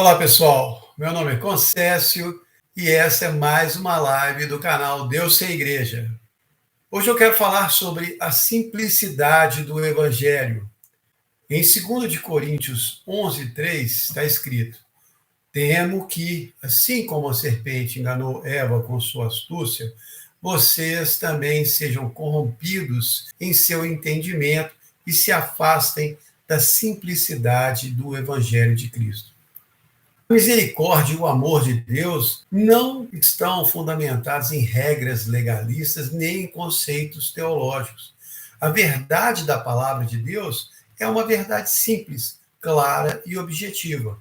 Olá, pessoal. Meu nome é Concécio e essa é mais uma live do canal Deus Sem Igreja. Hoje eu quero falar sobre a simplicidade do Evangelho. Em 2 de Coríntios 11:3 está escrito: Temo que, assim como a serpente enganou Eva com sua astúcia, vocês também sejam corrompidos em seu entendimento e se afastem da simplicidade do Evangelho de Cristo. A misericórdia e o amor de Deus não estão fundamentados em regras legalistas nem em conceitos teológicos. A verdade da palavra de Deus é uma verdade simples, clara e objetiva.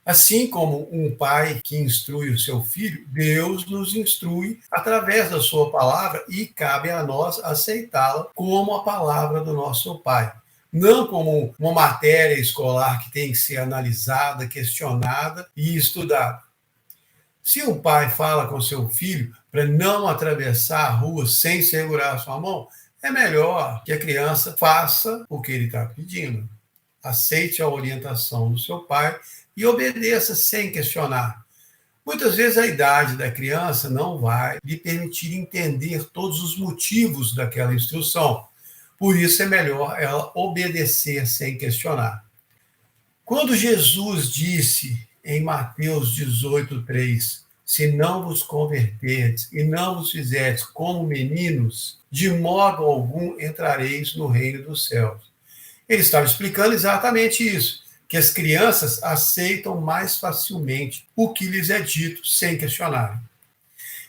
Assim como um pai que instrui o seu filho, Deus nos instrui através da sua palavra e cabe a nós aceitá-la como a palavra do nosso pai. Não como uma matéria escolar que tem que ser analisada, questionada e estudada. Se um pai fala com seu filho para não atravessar a rua sem segurar a sua mão, é melhor que a criança faça o que ele está pedindo. Aceite a orientação do seu pai e obedeça sem questionar. Muitas vezes a idade da criança não vai lhe permitir entender todos os motivos daquela instrução. Por isso é melhor ela obedecer sem questionar. Quando Jesus disse em Mateus 18:3, se não vos converterdes e não vos fizerdes como meninos, de modo algum entrareis no reino dos céus. Ele estava explicando exatamente isso, que as crianças aceitam mais facilmente o que lhes é dito sem questionar.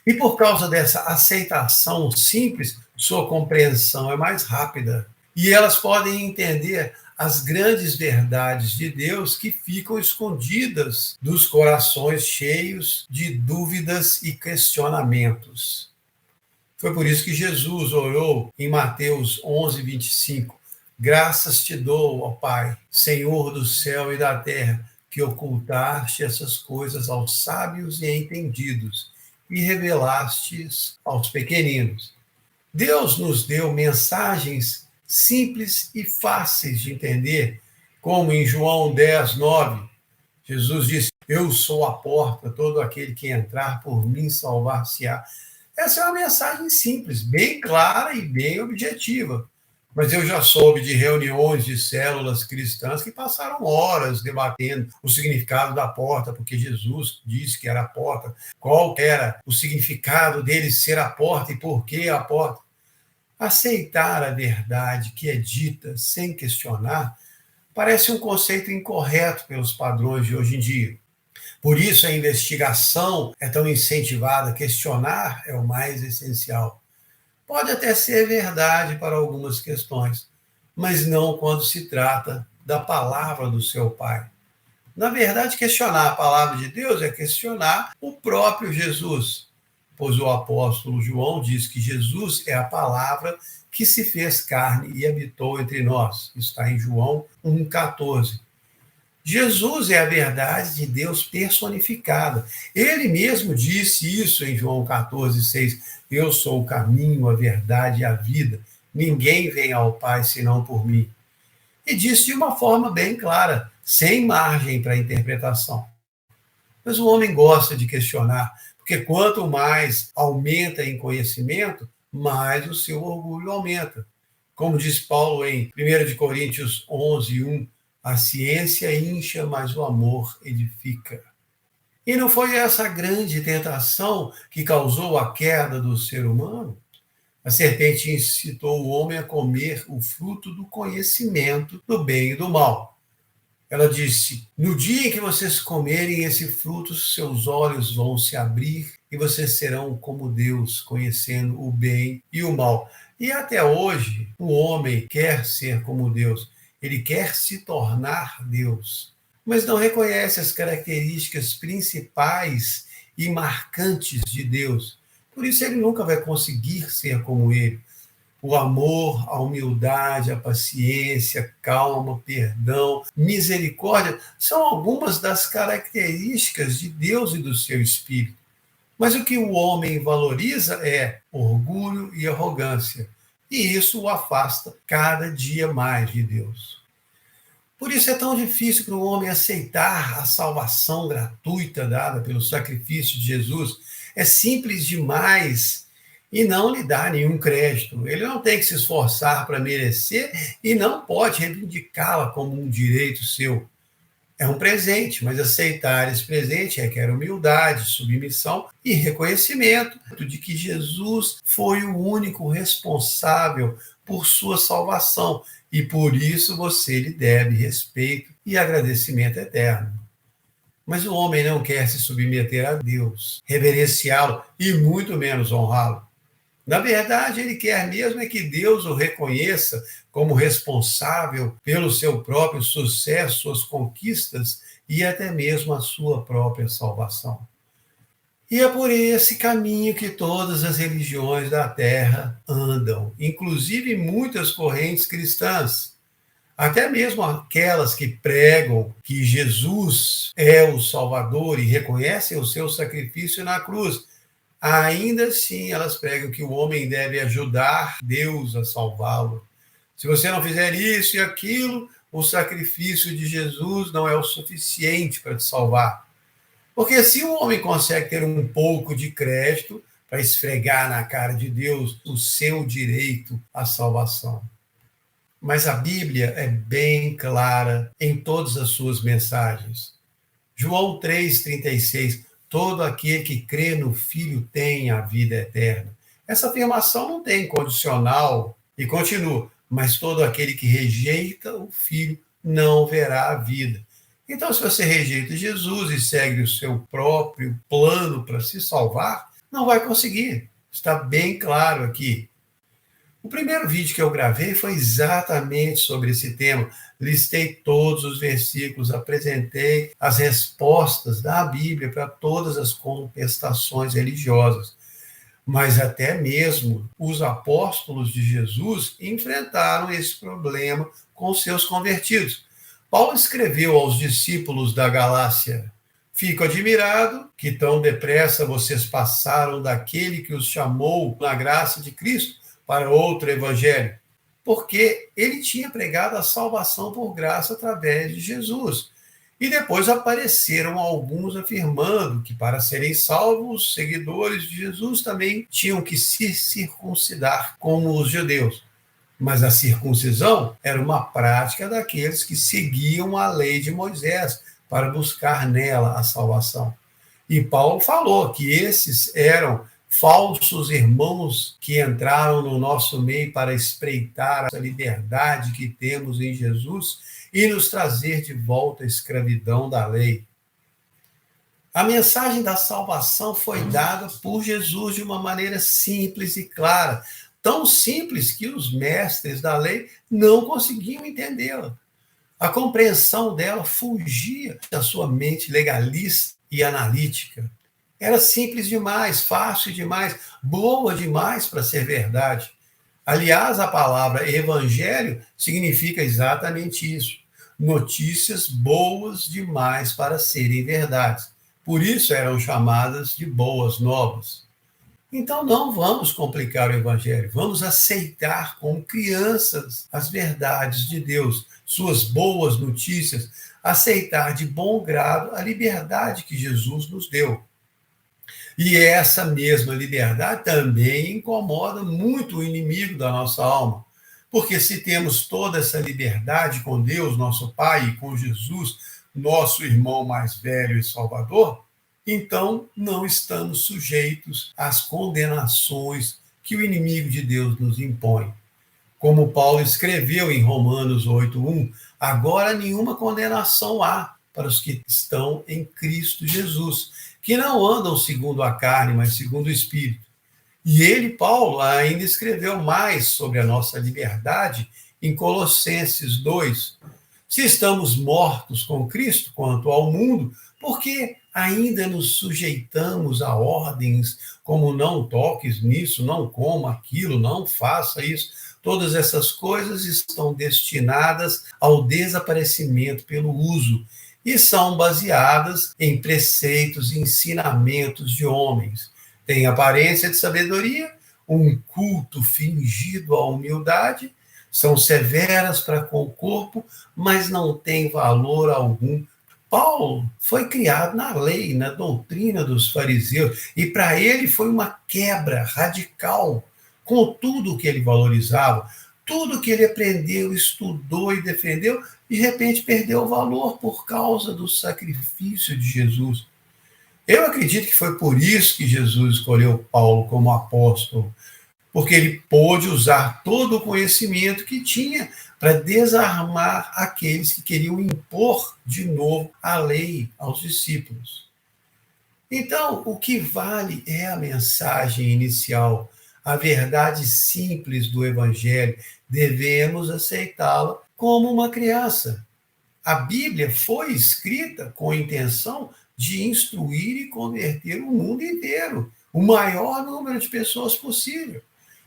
E por causa dessa aceitação simples, sua compreensão é mais rápida. E elas podem entender as grandes verdades de Deus que ficam escondidas dos corações cheios de dúvidas e questionamentos. Foi por isso que Jesus orou em Mateus 11:25. Graças te dou, ó Pai, Senhor do céu e da terra, que ocultaste essas coisas aos sábios e entendidos e revelastes aos pequeninos. Deus nos deu mensagens simples e fáceis de entender, como em João 10:9, Jesus disse: Eu sou a porta, todo aquele que entrar por mim salvar-se-á. Essa é uma mensagem simples, bem clara e bem objetiva. Mas eu já soube de reuniões de células cristãs que passaram horas debatendo o significado da porta, porque Jesus disse que era a porta, qual era o significado dele ser a porta e por que a porta. Aceitar a verdade que é dita sem questionar parece um conceito incorreto pelos padrões de hoje em dia. Por isso a investigação é tão incentivada, questionar é o mais essencial. Pode até ser verdade para algumas questões, mas não quando se trata da palavra do seu Pai. Na verdade, questionar a palavra de Deus é questionar o próprio Jesus, pois o apóstolo João diz que Jesus é a palavra que se fez carne e habitou entre nós. Está em João 1,14. Jesus é a verdade de Deus personificada. Ele mesmo disse isso em João 14:6. Eu sou o caminho, a verdade e a vida. Ninguém vem ao Pai senão por mim. E disse de uma forma bem clara, sem margem para interpretação. Mas o homem gosta de questionar, porque quanto mais aumenta em conhecimento, mais o seu orgulho aumenta. Como diz Paulo em 1 de Coríntios 11:1, a ciência incha, mas o amor edifica. E não foi essa a grande tentação que causou a queda do ser humano? A serpente incitou o homem a comer o fruto do conhecimento do bem e do mal. Ela disse: no dia em que vocês comerem esse fruto, seus olhos vão se abrir e vocês serão como Deus, conhecendo o bem e o mal. E até hoje, o homem quer ser como Deus. Ele quer se tornar Deus, mas não reconhece as características principais e marcantes de Deus. Por isso ele nunca vai conseguir ser como ele. O amor, a humildade, a paciência, calma, perdão, misericórdia são algumas das características de Deus e do seu Espírito. Mas o que o homem valoriza é orgulho e arrogância. E isso o afasta cada dia mais de Deus. Por isso é tão difícil para o homem aceitar a salvação gratuita dada pelo sacrifício de Jesus. É simples demais e não lhe dá nenhum crédito. Ele não tem que se esforçar para merecer e não pode reivindicá-la como um direito seu. É um presente, mas aceitar esse presente requer humildade, submissão e reconhecimento de que Jesus foi o único responsável por sua salvação e por isso você lhe deve respeito e agradecimento eterno. Mas o homem não quer se submeter a Deus, reverenciá-lo e muito menos honrá-lo. Na verdade, ele quer mesmo é que Deus o reconheça como responsável pelo seu próprio sucesso, suas conquistas e até mesmo a sua própria salvação. E é por esse caminho que todas as religiões da Terra andam, inclusive muitas correntes cristãs. Até mesmo aquelas que pregam que Jesus é o Salvador e reconhecem o seu sacrifício na cruz, ainda assim elas pregam que o homem deve ajudar Deus a salvá-lo. Se você não fizer isso e aquilo, o sacrifício de Jesus não é o suficiente para te salvar. Porque se o homem consegue ter um pouco de crédito para esfregar na cara de Deus o seu direito à salvação. Mas a Bíblia é bem clara em todas as suas mensagens. João 3,36, todo aquele que crê no Filho tem a vida eterna. Essa afirmação não tem condicional e continua, mas todo aquele que rejeita o Filho não verá a vida. Então, se você rejeita Jesus e segue o seu próprio plano para se salvar, não vai conseguir. Está bem claro aqui. O primeiro vídeo que eu gravei foi exatamente sobre esse tema. Listei todos os versículos, apresentei as respostas da Bíblia para todas as contestações religiosas. Mas até mesmo os apóstolos de Jesus enfrentaram esse problema com seus convertidos. Paulo escreveu aos discípulos da Galácia: fico admirado que tão depressa vocês passaram daquele que os chamou na graça de Cristo para outro evangelho, porque ele tinha pregado a salvação por graça através de Jesus. E depois apareceram alguns afirmando que para serem salvos, os seguidores de Jesus também tinham que se circuncidar como os judeus. Mas a circuncisão era uma prática daqueles que seguiam a lei de Moisés para buscar nela a salvação. E Paulo falou que esses eram falsos irmãos que entraram no nosso meio para espreitar a liberdade que temos em Jesus e nos trazer de volta à escravidão da lei. A mensagem da salvação foi dada por Jesus de uma maneira simples e clara, tão simples que os mestres da lei não conseguiam entendê-la. A compreensão dela fugia da sua mente legalista e analítica. Era simples demais, fácil demais, boa demais para ser verdade. Aliás, a palavra evangelho significa exatamente isso. Notícias boas demais para serem verdades. Por isso eram chamadas de boas novas. Então não vamos complicar o evangelho, vamos aceitar como crianças as verdades de Deus, suas boas notícias, aceitar de bom grado a liberdade que Jesus nos deu. E essa mesma liberdade também incomoda muito o inimigo da nossa alma. Porque se temos toda essa liberdade com Deus, nosso Pai, e com Jesus, nosso irmão mais velho e Salvador, então não estamos sujeitos às condenações que o inimigo de Deus nos impõe. Como Paulo escreveu em Romanos 8:1, agora nenhuma condenação há para os que estão em Cristo Jesus, que não andam segundo a carne, mas segundo o Espírito. E ele, Paulo, ainda escreveu mais sobre a nossa liberdade em Colossenses 2. Se estamos mortos com Cristo quanto ao mundo, por que ainda nos sujeitamos a ordens como não toques nisso, não coma aquilo, não faça isso? Todas essas coisas estão destinadas ao desaparecimento pelo uso e são baseadas em preceitos e ensinamentos de homens. Tem aparência de sabedoria, um culto fingido à humildade, São severas para com o corpo, mas não têm valor algum. Paulo foi criado na lei, na doutrina dos fariseus, e para ele foi uma quebra radical com tudo que ele valorizava, tudo que ele aprendeu, estudou e defendeu, de repente perdeu o valor por causa do sacrifício de Jesus. Eu acredito que foi por isso que Jesus escolheu Paulo como apóstolo, porque ele pôde usar todo o conhecimento que tinha para desarmar aqueles que queriam impor de novo a lei aos discípulos. Então, o que vale é a mensagem inicial, a verdade simples do Evangelho. Devemos aceitá-la como uma criança. A Bíblia foi escrita com a intenção de instruir e converter o mundo inteiro, o maior número de pessoas possível.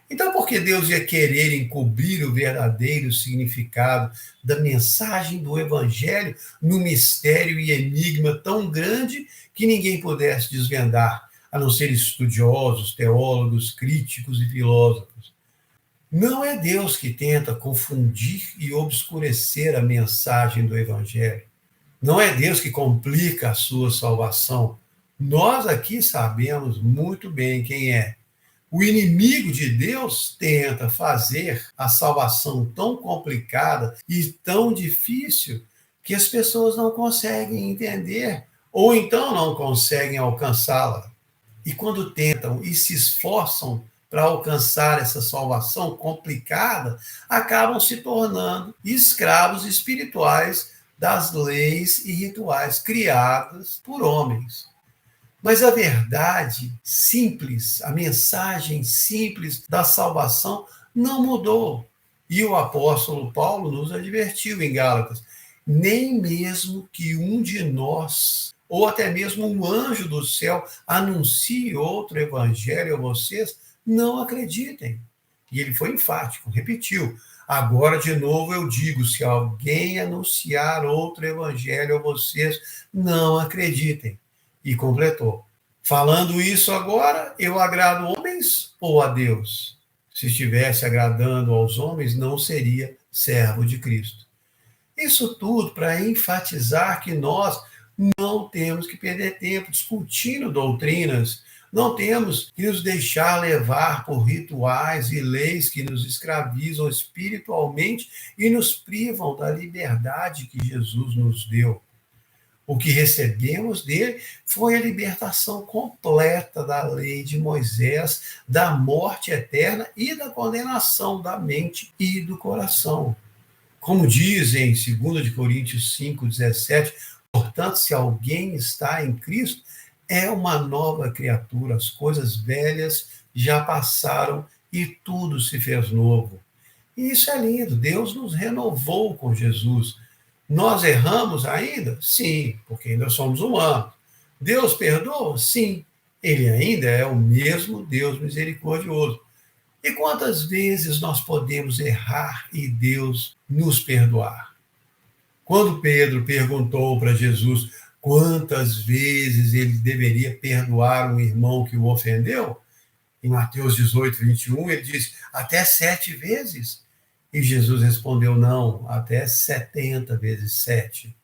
Então, por que Deus ia querer encobrir o verdadeiro significado da mensagem do Evangelho no mistério e enigma tão grande que ninguém pudesse desvendar, a não ser estudiosos, teólogos, críticos e filósofos? Não é Deus que tenta confundir e obscurecer a mensagem do Evangelho. Não é Deus que complica a sua salvação. Nós aqui sabemos muito bem quem é. O inimigo de Deus tenta fazer a salvação tão complicada e tão difícil que as pessoas não conseguem entender ou então não conseguem alcançá-la. E quando tentam e se esforçam para alcançar essa salvação complicada, acabam se tornando escravos espirituais das leis e rituais criadas por homens. Mas a verdade simples, a mensagem simples da salvação não mudou. E o apóstolo Paulo nos advertiu em Gálatas: nem mesmo que um de nós, ou até mesmo um anjo do céu, anuncie outro evangelho a vocês, não acreditem. E ele foi enfático, repetiu: agora de novo eu digo, se alguém anunciar outro evangelho a vocês, não acreditem. E completou: falando isso agora, eu agrado homens ou a Deus? Se estivesse agradando aos homens, não seria servo de Cristo. Isso tudo para enfatizar que nós não temos que perder tempo discutindo doutrinas, não temos que nos deixar levar por rituais e leis que nos escravizam espiritualmente e nos privam da liberdade que Jesus nos deu. O que recebemos dele foi a libertação completa da lei de Moisés, da morte eterna e da condenação da mente e do coração. Como diz em 2 Coríntios 5:17, portanto, se alguém está em Cristo, é uma nova criatura, as coisas velhas já passaram e tudo se fez novo. E isso é lindo, Deus nos renovou com Jesus. Nós erramos ainda? Sim, porque ainda somos humanos. Deus perdoa? Sim, ele ainda é o mesmo Deus misericordioso. E quantas vezes nós podemos errar e Deus nos perdoar? Quando Pedro perguntou para Jesus quantas vezes ele deveria perdoar um irmão que o ofendeu, em Mateus 18:21, ele diz, até 7 vezes. E Jesus respondeu, não, até 70 vezes 7.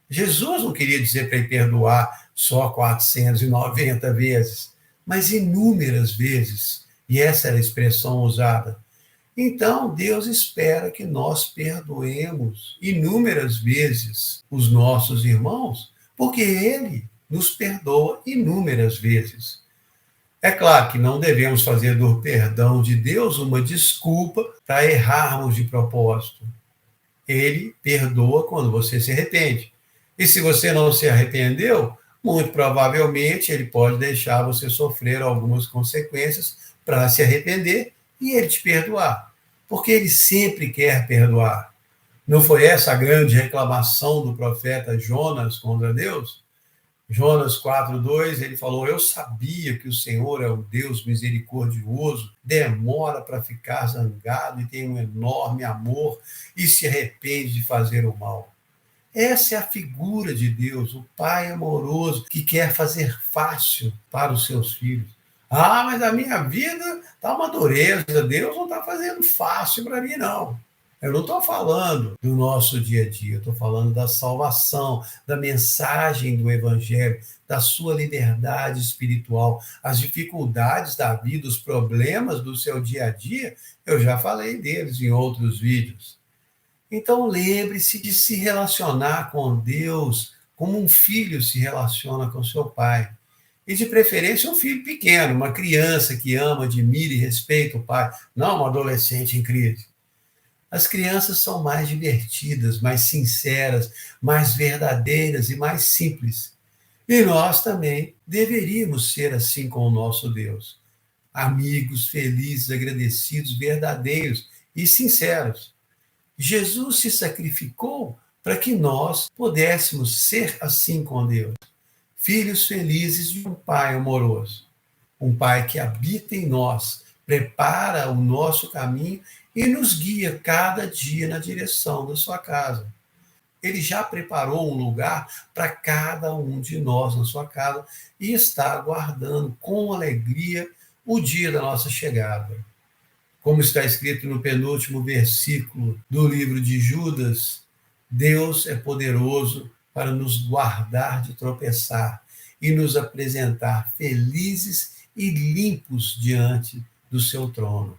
Jesus não queria dizer para ele perdoar só 490 vezes, mas inúmeras vezes. E essa era a expressão usada. Então, Deus espera que nós perdoemos inúmeras vezes os nossos irmãos, porque Ele nos perdoa inúmeras vezes. É claro que não devemos fazer do perdão de Deus uma desculpa para errarmos de propósito. Ele perdoa quando você se arrepende. E se você não se arrependeu, muito provavelmente ele pode deixar você sofrer algumas consequências para se arrepender e ele te perdoar. Porque ele sempre quer perdoar. Não foi essa a grande reclamação do profeta Jonas contra Deus? Jonas 4:2, ele falou, eu sabia que o Senhor é um Deus misericordioso, demora para ficar zangado e tem um enorme amor e se arrepende de fazer o mal. Essa é a figura de Deus, o Pai amoroso que quer fazer fácil para os seus filhos. Ah, mas a minha vida está uma dureza, Deus não está fazendo fácil para mim, não. Eu não estou falando do nosso dia a dia, eu estou falando da salvação, da mensagem do Evangelho, da sua liberdade espiritual. As dificuldades da vida, os problemas do seu dia a dia, eu já falei deles em outros vídeos. Então, lembre-se de se relacionar com Deus como um filho se relaciona com seu pai. E, de preferência, um filho pequeno, uma criança que ama, admira e respeita o pai, não um adolescente em crise. As crianças são mais divertidas, mais sinceras, mais verdadeiras e mais simples. E nós também deveríamos ser assim com o nosso Deus. Amigos, felizes, agradecidos, verdadeiros e sinceros. Jesus se sacrificou para que nós pudéssemos ser assim com Deus. Filhos felizes de um Pai amoroso. Um Pai que habita em nós, prepara o nosso caminho e nos guia cada dia na direção da sua casa. Ele já preparou um lugar para cada um de nós na sua casa e está aguardando com alegria o dia da nossa chegada. Como está escrito no penúltimo versículo do livro de Judas, Deus é poderoso para nos guardar de tropeçar e nos apresentar felizes e limpos diante do seu trono.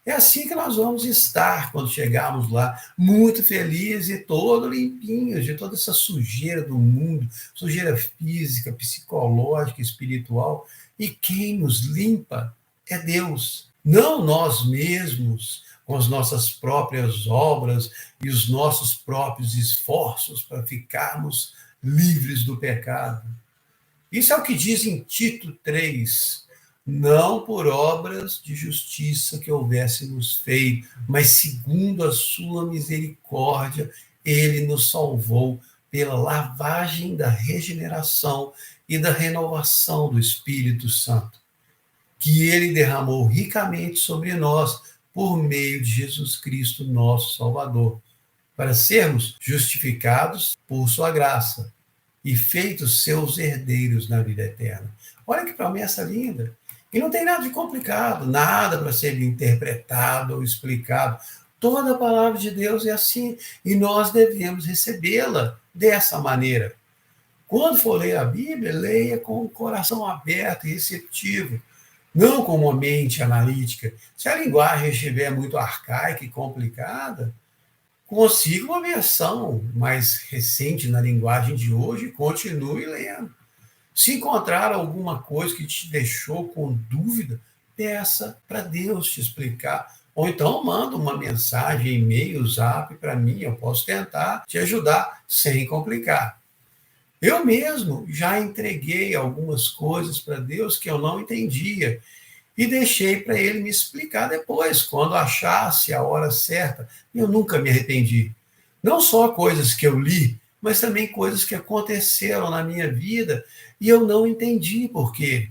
É assim que nós vamos estar quando chegarmos lá, muito felizes e todo limpinhos de toda essa sujeira do mundo, sujeira física, psicológica, espiritual. E quem nos limpa é Deus, não nós mesmos, com as nossas próprias obras e os nossos próprios esforços para ficarmos livres do pecado. Isso é o que diz em Tito 3, não por obras de justiça que houvéssemos feito, mas segundo a sua misericórdia, ele nos salvou pela lavagem da regeneração e da renovação do Espírito Santo, que ele derramou ricamente sobre nós por meio de Jesus Cristo, nosso Salvador, para sermos justificados por sua graça e feitos seus herdeiros na vida eterna. Olha que promessa linda! E não tem nada de complicado, nada para ser interpretado ou explicado. Toda a palavra de Deus é assim, e nós devemos recebê-la dessa maneira. Quando for ler a Bíblia, leia com o coração aberto e receptivo, não com uma mente analítica. Se a linguagem estiver muito arcaica e complicada, consiga uma versão mais recente na linguagem de hoje e continue lendo. Se encontrar alguma coisa que te deixou com dúvida, peça para Deus te explicar. Ou então manda uma mensagem, e-mail, zap para mim, eu posso tentar te ajudar sem complicar. Eu mesmo já entreguei algumas coisas para Deus que eu não entendia e deixei para Ele me explicar depois, quando achasse a hora certa. Eu nunca me arrependi. Não só coisas que eu li, mas também coisas que aconteceram na minha vida e eu não entendi por quê.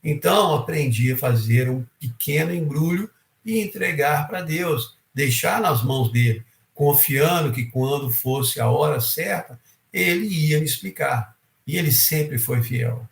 Então, aprendi a fazer um pequeno embrulho e entregar para Deus, deixar nas mãos dele, confiando que quando fosse a hora certa, ele ia me explicar. E ele sempre foi fiel.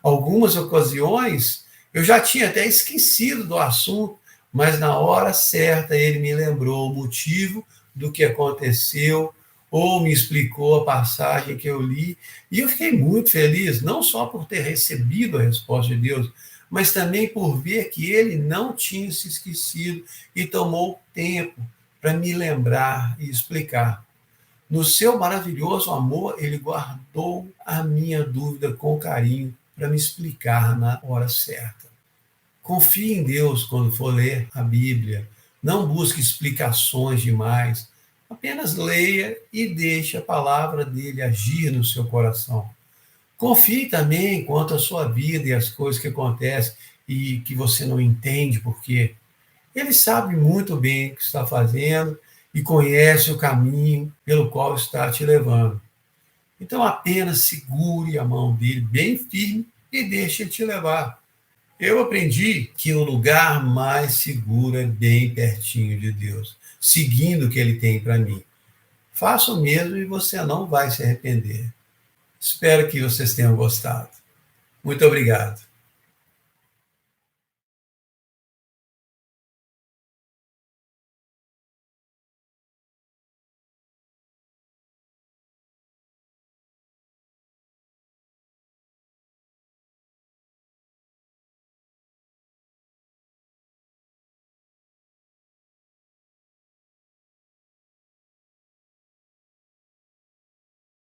Algumas ocasiões, eu já tinha até esquecido do assunto, mas na hora certa ele me lembrou o motivo do que aconteceu, ou me explicou a passagem que eu li, e eu fiquei muito feliz, não só por ter recebido a resposta de Deus, mas também por ver que ele não tinha se esquecido e tomou tempo para me lembrar e explicar. No seu maravilhoso amor, ele guardou a minha dúvida com carinho para me explicar na hora certa. Confie em Deus quando for ler a Bíblia. Não busque explicações demais. Apenas leia e deixe a palavra dele agir no seu coração. Confie também quanto à sua vida e as coisas que acontecem e que você não entende por quê. Ele sabe muito bem o que está fazendo e conhece o caminho pelo qual está te levando. Então apenas segure a mão dele bem firme e deixe ele te levar. Eu aprendi que o lugar mais seguro é bem pertinho de Deus, seguindo o que ele tem para mim. Faça o mesmo e você não vai se arrepender. Espero que vocês tenham gostado. Muito obrigado.